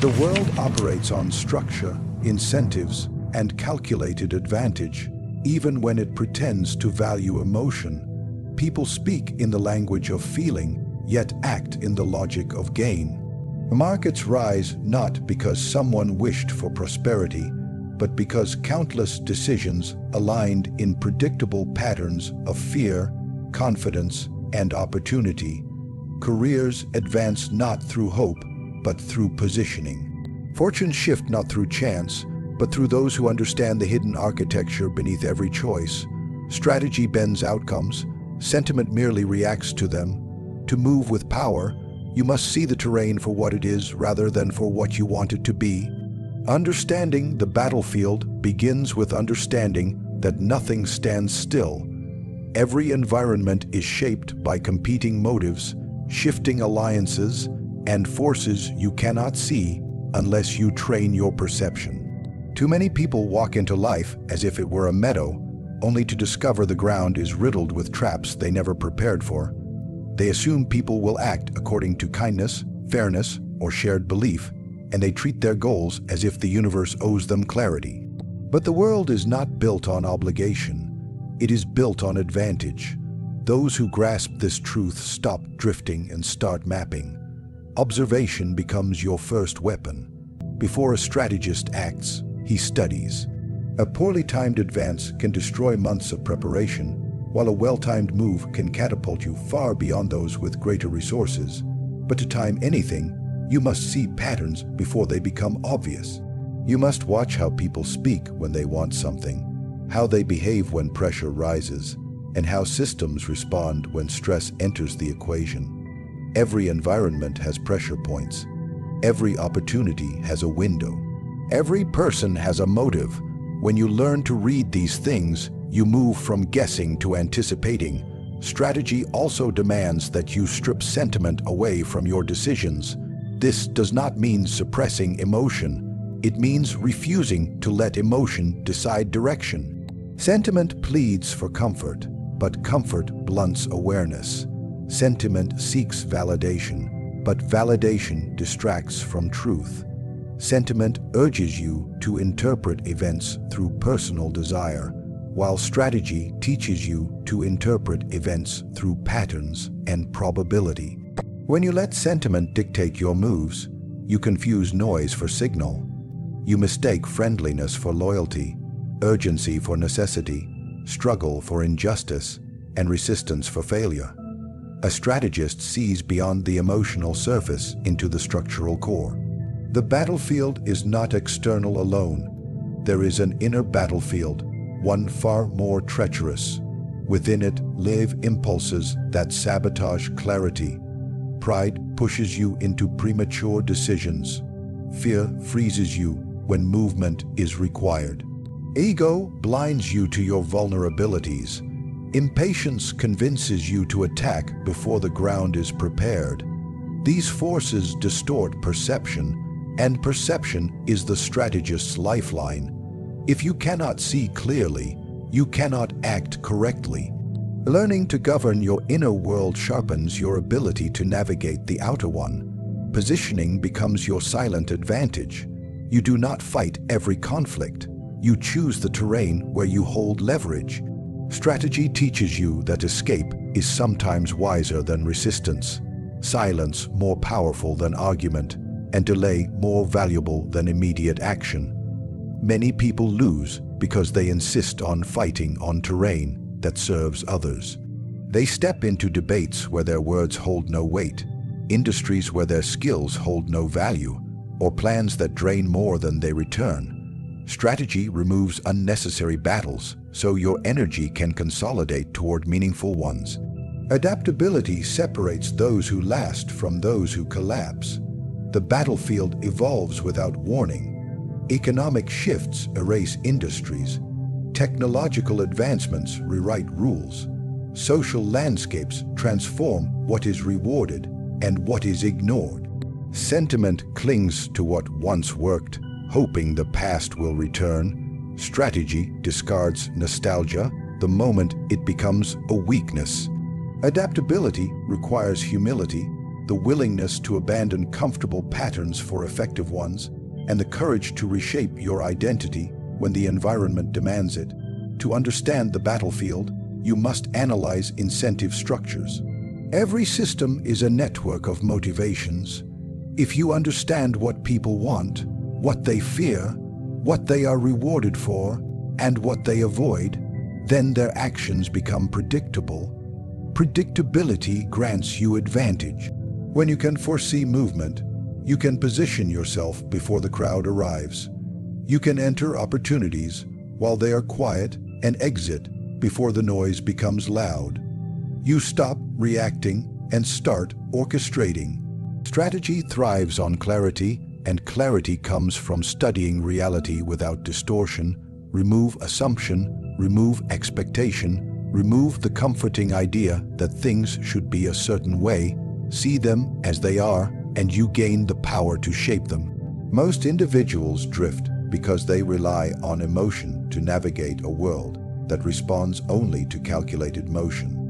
The world operates on structure, incentives, and calculated advantage. Even when it pretends to value emotion, people speak in the language of feeling, yet act in the logic of gain. Markets rise not because someone wished for prosperity, but because countless decisions aligned in predictable patterns of fear, confidence, and opportunity. Careers advance not through hope, but through positioning. Fortunes shift not through chance, but through those who understand the hidden architecture beneath every choice. Strategy bends outcomes, sentiment merely reacts to them. To move with power, you must see the terrain for what it is rather than for what you want it to be. Understanding the battlefield begins with understanding that nothing stands still. Every environment is shaped by competing motives, shifting alliances, and forces you cannot see unless you train your perception. Too many people walk into life as if it were a meadow, only to discover the ground is riddled with traps they never prepared for. They assume people will act according to kindness, fairness, or shared belief, and they treat their goals as if the universe owes them clarity. But the world is not built on obligation. It is built on advantage. Those who grasp this truth stop drifting and start mapping. Observation becomes your first weapon. Before a strategist acts, he studies. A poorly timed advance can destroy months of preparation, while a well-timed move can catapult you far beyond those with greater resources. But to time anything, you must see patterns before they become obvious. You must watch how people speak when they want something, how they behave when pressure rises, and how systems respond when stress enters the equation. Every environment has pressure points. Every opportunity has a window. Every person has a motive. When you learn to read these things, you move from guessing to anticipating. Strategy also demands that you strip sentiment away from your decisions. This does not mean suppressing emotion. It means refusing to let emotion decide direction. Sentiment pleads for comfort, but comfort blunts awareness. Sentiment seeks validation, but validation distracts from truth. Sentiment urges you to interpret events through personal desire, while strategy teaches you to interpret events through patterns and probability. When you let sentiment dictate your moves, you confuse noise for signal. You mistake friendliness for loyalty, urgency for necessity, struggle for injustice, and resistance for failure. A strategist sees beyond the emotional surface into the structural core. The battlefield is not external alone. There is an inner battlefield, one far more treacherous. Within it live impulses that sabotage clarity. Pride pushes you into premature decisions. Fear freezes you when movement is required. Ego blinds you to your vulnerabilities. Impatience convinces you to attack before the ground is prepared. These forces distort perception, and perception is the strategist's lifeline. If you cannot see clearly, you cannot act correctly. Learning to govern your inner world sharpens your ability to navigate the outer one. Positioning becomes your silent advantage. You do not fight every conflict. You choose the terrain where you hold leverage. Strategy teaches you that escape is sometimes wiser than resistance, silence more powerful than argument, and delay more valuable than immediate action. Many people lose because they insist on fighting on terrain that serves others. They step into debates where their words hold no weight, industries where their skills hold no value, or plans that drain more than they return. Strategy removes unnecessary battles so your energy can consolidate toward meaningful ones. Adaptability separates those who last from those who collapse. The battlefield evolves without warning. Economic shifts erase industries. Technological advancements rewrite rules. Social landscapes transform what is rewarded and what is ignored. Sentiment clings to what once worked, hoping the past will return. Strategy discards nostalgia the moment it becomes a weakness. Adaptability requires humility. the willingness to abandon comfortable patterns for effective ones, and the courage to reshape your identity when the environment demands it. To understand the battlefield, you must analyze incentive structures. Every system is a network of motivations. If you understand what people want, what they fear, what they are rewarded for, and what they avoid, then their actions become predictable. Predictability grants you advantage. When you can foresee movement, you can position yourself before the crowd arrives. You can enter opportunities while they are quiet and exit before the noise becomes loud. You stop reacting and start orchestrating. Strategy thrives on clarity, and clarity comes from studying reality without distortion. Remove assumption, remove expectation, remove the comforting idea that things should be a certain way. See them as they are, and you gain the power to shape them. Most individuals drift because they rely on emotion to navigate a world that responds only to calculated motion.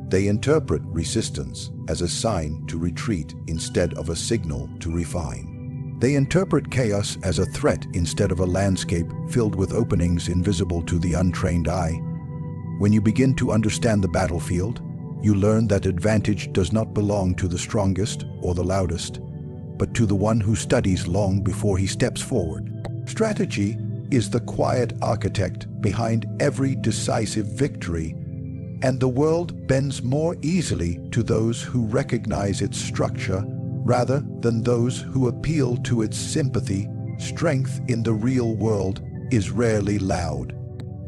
They interpret resistance as a sign to retreat instead of a signal to refine. They interpret chaos as a threat instead of a landscape filled with openings invisible to the untrained eye. When you begin to understand the battlefield, you learn that advantage does not belong to the strongest or the loudest, but to the one who studies long before he steps forward. Strategy is the quiet architect behind every decisive victory, and the world bends more easily to those who recognize its structure rather than those who appeal to its sympathy. Strength in the real world is rarely loud.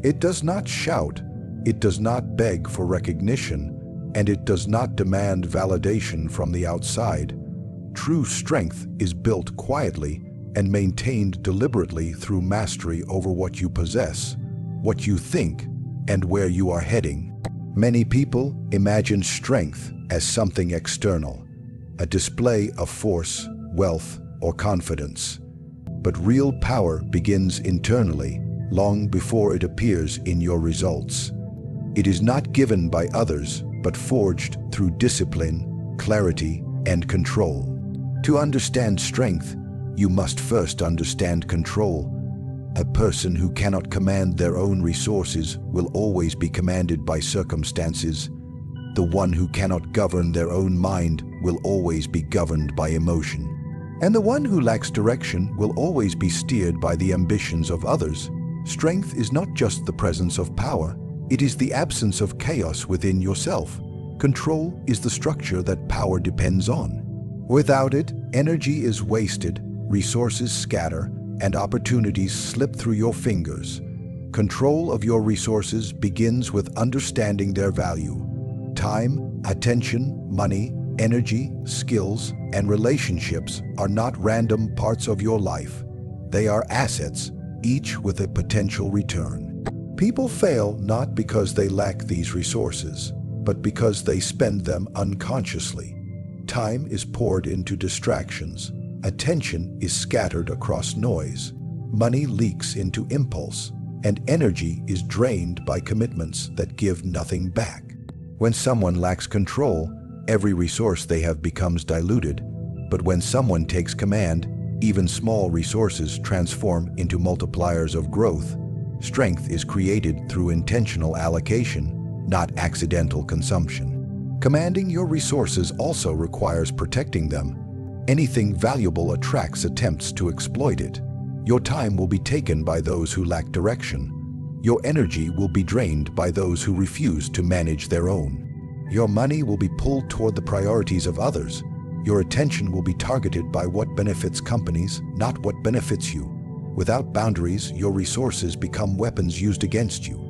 It does not shout, it does not beg for recognition, and it does not demand validation from the outside. True strength is built quietly and maintained deliberately through mastery over what you possess, what you think, and where you are heading. Many people imagine strength as something external, a display of force, wealth, or confidence. But real power begins internally, long before it appears in your results. It is not given by others, but forged through discipline, clarity, and control. To understand strength, you must first understand control. A person who cannot command their own resources will always be commanded by circumstances. The one who cannot govern their own mind will always be governed by emotion. And the one who lacks direction will always be steered by the ambitions of others. Strength is not just the presence of power, it is the absence of chaos within yourself. Control is the structure that power depends on. Without it, energy is wasted, resources scatter, and opportunities slip through your fingers. Control of your resources begins with understanding their value. Time, attention, money, energy, skills, and relationships are not random parts of your life. They are assets, each with a potential return. People fail not because they lack these resources, but because they spend them unconsciously. Time is poured into distractions. Attention is scattered across noise. Money leaks into impulse, and energy is drained by commitments that give nothing back. When someone lacks control, every resource they have becomes diluted. But when someone takes command, even small resources transform into multipliers of growth. Strength is created through intentional allocation, not accidental consumption. Commanding your resources also requires protecting them. Anything valuable attracts attempts to exploit it. Your time will be taken by those who lack direction. Your energy will be drained by those who refuse to manage their own. Your money will be pulled toward the priorities of others. Your attention will be targeted by what benefits companies, not what benefits you. Without boundaries, your resources become weapons used against you.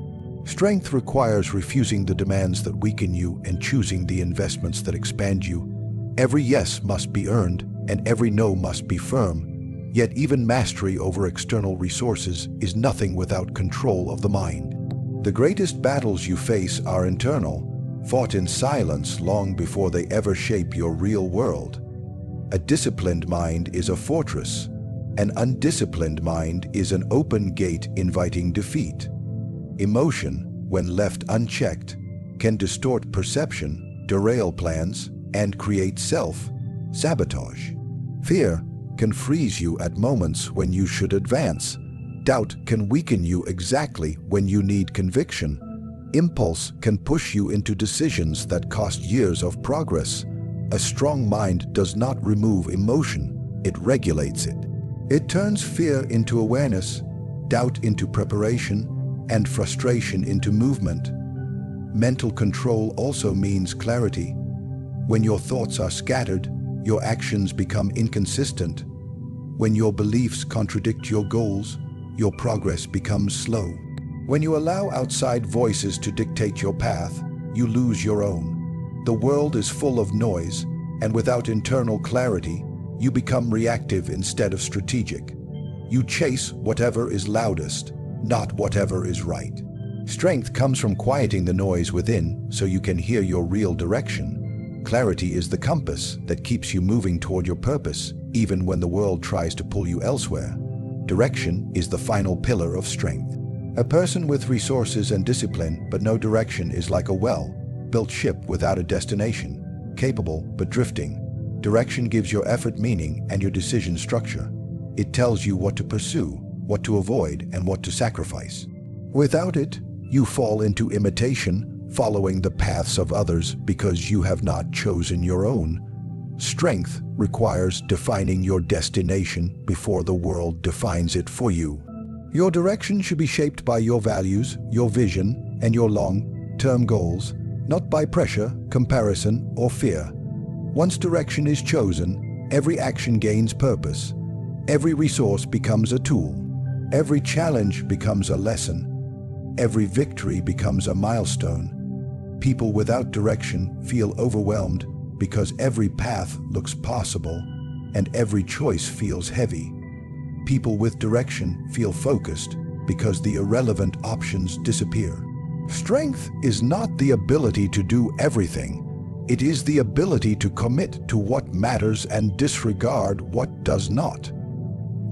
Strength requires refusing the demands that weaken you and choosing the investments that expand you. Every yes must be earned, and every no must be firm. Yet even mastery over external resources is nothing without control of the mind. The greatest battles you face are internal, fought in silence long before they ever shape your real world. A disciplined mind is a fortress. An undisciplined mind is an open gate inviting defeat. Emotion, when left unchecked, can distort perception, derail plans, and create self. sabotage. Fear can freeze you at moments when you should advance. Doubt can weaken you exactly when you need conviction. Impulse can push you into decisions that cost years of progress. A strong mind does not remove emotion, it regulates it. It turns fear into awareness, doubt into preparation, and frustration into movement. Mental control also means clarity. When your thoughts are scattered, your actions become inconsistent. When your beliefs contradict your goals, your progress becomes slow. When you allow outside voices to dictate your path, you lose your own. The world is full of noise, and without internal clarity, you become reactive instead of strategic. You chase whatever is loudest, not whatever is right. Strength comes from quieting the noise within so you can hear your real direction. Clarity is the compass that keeps you moving toward your purpose, even when the world tries to pull you elsewhere. Direction is the final pillar of strength. A person with resources and discipline but no direction is like a well-built ship without a destination, capable but drifting. Direction gives your effort meaning and your decision structure. It tells you what to pursue, what to avoid, and what to sacrifice. Without it, you fall into imitation, following the paths of others because you have not chosen your own. Strength requires defining your destination before the world defines it for you. Your direction should be shaped by your values, your vision, and your long-term goals, not by pressure, comparison, or fear. Once direction is chosen, every action gains purpose. Every resource becomes a tool. Every challenge becomes a lesson. Every victory becomes a milestone. People without direction feel overwhelmed because every path looks possible and every choice feels heavy. People with direction feel focused because the irrelevant options disappear. Strength is not the ability to do everything. It is the ability to commit to what matters and disregard what does not.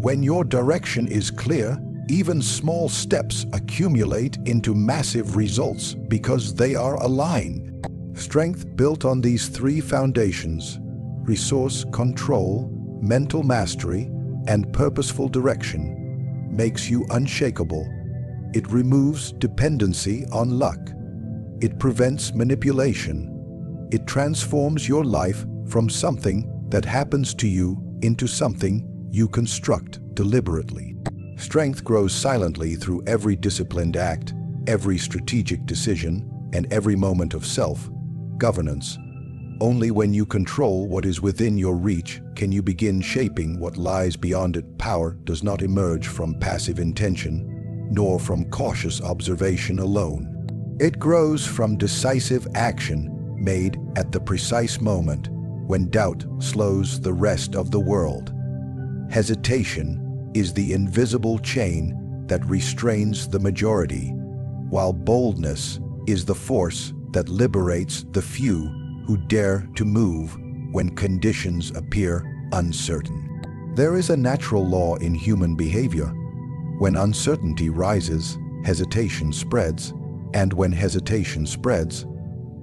When your direction is clear, even small steps accumulate into massive results because they are aligned. Strength built on these three foundations: resource control, mental mastery, and purposeful direction, makes you unshakable. It removes dependency on luck. It prevents manipulation. It transforms your life from something that happens to you into something you construct deliberately. Strength grows silently through every disciplined act, every strategic decision, and every moment of self-governance. Only when you control what is within your reach can you begin shaping what lies beyond it. Power does not emerge from passive intention, nor from cautious observation alone. It grows from decisive action made at the precise moment when doubt slows the rest of the world. Hesitation is the invisible chain that restrains the majority, while boldness is the force that liberates the few who dare to move when conditions appear uncertain. There is a natural law in human behavior. When uncertainty rises, hesitation spreads, and when hesitation spreads,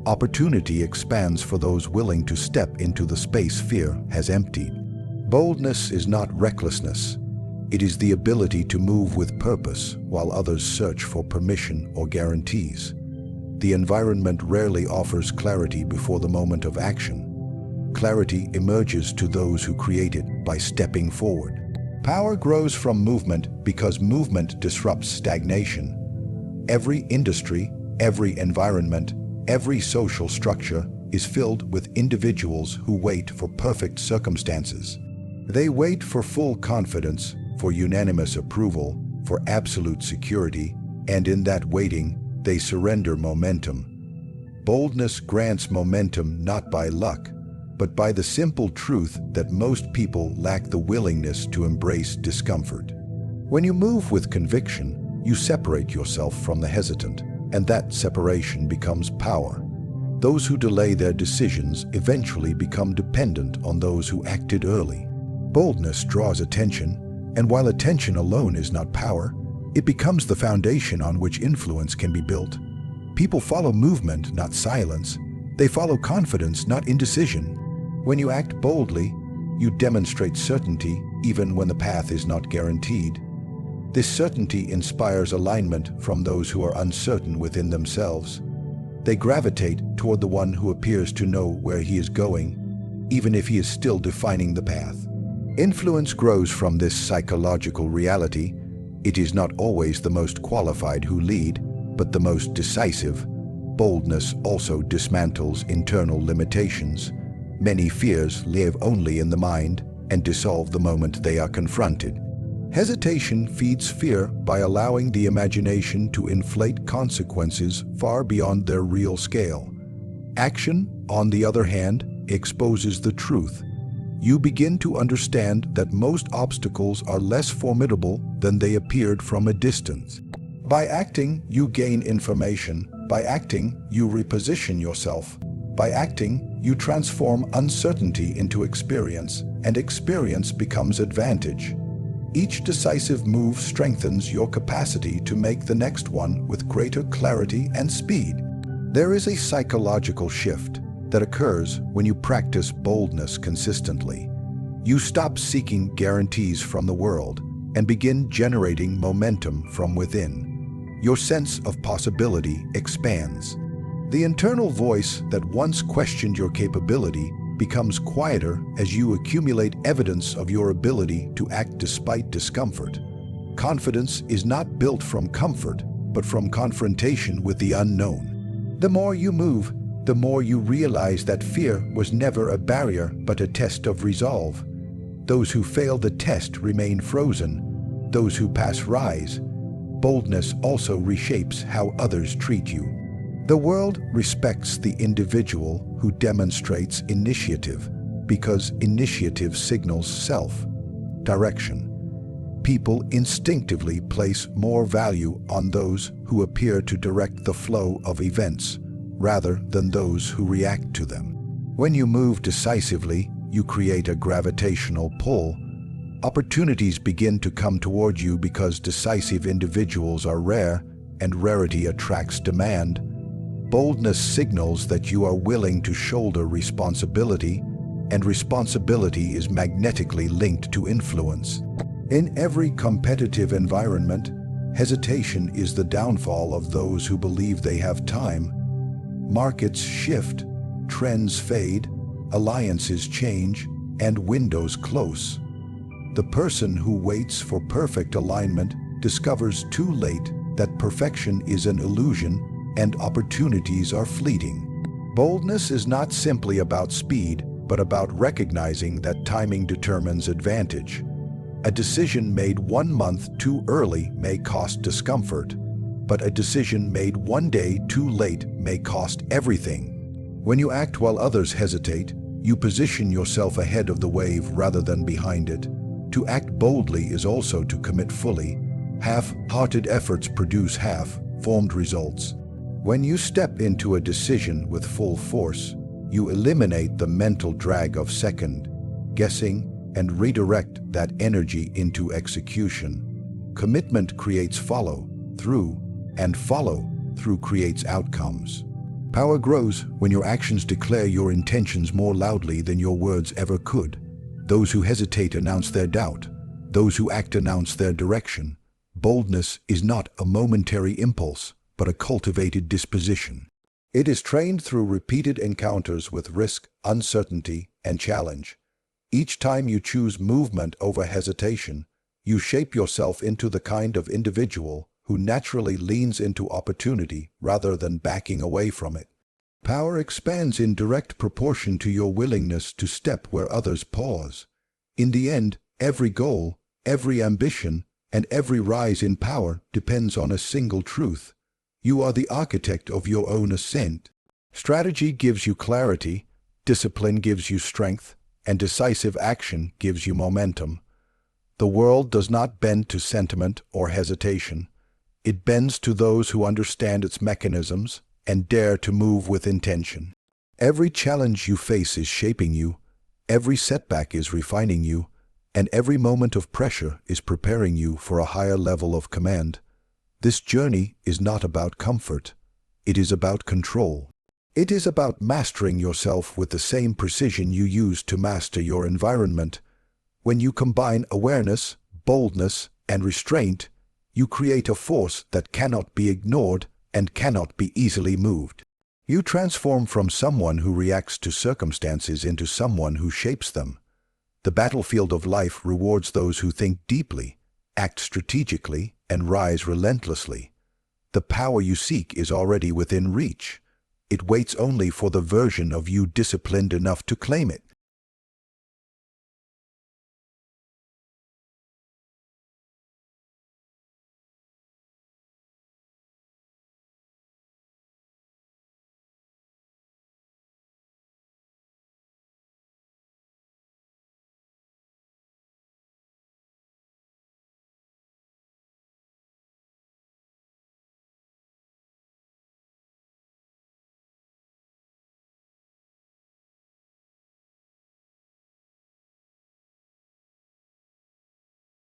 opportunity expands for those willing to step into the space fear has emptied. Boldness is not recklessness. It is the ability to move with purpose while others search for permission or guarantees. The environment rarely offers clarity before the moment of action. Clarity emerges to those who create it by stepping forward. Power grows from movement because movement disrupts stagnation. Every industry, every environment, every social structure is filled with individuals who wait for perfect circumstances. They wait for full confidence, for unanimous approval, for absolute security, and in that waiting, they surrender momentum. Boldness grants momentum not by luck, but by the simple truth that most people lack the willingness to embrace discomfort. When you move with conviction, you separate yourself from the hesitant, and that separation becomes power. Those who delay their decisions eventually become dependent on those who acted early. Boldness draws attention, and while attention alone is not power, it becomes the foundation on which influence can be built. People follow movement, not silence. They follow confidence, not indecision. When you act boldly, you demonstrate certainty even when the path is not guaranteed. This certainty inspires alignment from those who are uncertain within themselves. They gravitate toward the one who appears to know where he is going, even if he is still defining the path. Influence grows from this psychological reality. It is not always the most qualified who lead, but the most decisive. Boldness also dismantles internal limitations. Many fears live only in the mind and dissolve the moment they are confronted. Hesitation feeds fear by allowing the imagination to inflate consequences far beyond their real scale. Action, on the other hand, exposes the truth. You begin to understand that most obstacles are less formidable than they appeared from a distance. By acting, you gain information. By acting, you reposition yourself. By acting, you transform uncertainty into experience, and experience becomes advantage. Each decisive move strengthens your capacity to make the next one with greater clarity and speed. There is a psychological shift that occurs when you practice boldness consistently. You stop seeking guarantees from the world and begin generating momentum from within. Your sense of possibility expands. The internal voice that once questioned your capability becomes quieter as you accumulate evidence of your ability to act despite discomfort. Confidence is not built from comfort, but from confrontation with the unknown. The more you move, the more you realize that fear was never a barrier but a test of resolve. Those who fail the test remain frozen. Those who pass rise. Boldness also reshapes how others treat you. The world respects the individual who demonstrates initiative because initiative signals self-direction. People instinctively place more value on those who appear to direct the flow of events rather than those who react to them. When you move decisively, you create a gravitational pull. Opportunities begin to come toward you because decisive individuals are rare, and rarity attracts demand. Boldness signals that you are willing to shoulder responsibility, and responsibility is magnetically linked to influence. In every competitive environment, hesitation is the downfall of those who believe they have time. Markets shift, trends fade, alliances change, and windows close. The person who waits for perfect alignment discovers too late that perfection is an illusion and opportunities are fleeting. Boldness is not simply about speed, but about recognizing that timing determines advantage. A decision made 1 month too early may cost discomfort, but a decision made 1 day too late may cost everything. When you act while others hesitate, you position yourself ahead of the wave rather than behind it. To act boldly is also to commit fully. Half-hearted efforts produce half-formed results. When you step into a decision with full force, you eliminate the mental drag of second guessing and redirect that energy into execution. Commitment creates follow-through, and follow-through creates outcomes. Power grows when your actions declare your intentions more loudly than your words ever could. Those who hesitate announce their doubt. Those who act announce their direction. Boldness is not a momentary impulse, but a cultivated disposition. It is trained through repeated encounters with risk, uncertainty, and challenge. Each time you choose movement over hesitation, you shape yourself into the kind of individual who naturally leans into opportunity rather than backing away from it. Power expands in direct proportion to your willingness to step where others pause. In the end, every goal, every ambition, and every rise in power depends on a single truth. You are the architect of your own ascent. Strategy gives you clarity, discipline gives you strength, and decisive action gives you momentum. The world does not bend to sentiment or hesitation. It bends to those who understand its mechanisms and dare to move with intention. Every challenge you face is shaping you, every setback is refining you, and every moment of pressure is preparing you for a higher level of command. This journey is not about comfort. It is about control. It is about mastering yourself with the same precision you use to master your environment. When you combine awareness, boldness, and restraint, you create a force that cannot be ignored and cannot be easily moved. You transform from someone who reacts to circumstances into someone who shapes them. The battlefield of life rewards those who think deeply, act strategically, and rise relentlessly. The power you seek is already within reach. It waits only for the version of you disciplined enough to claim it.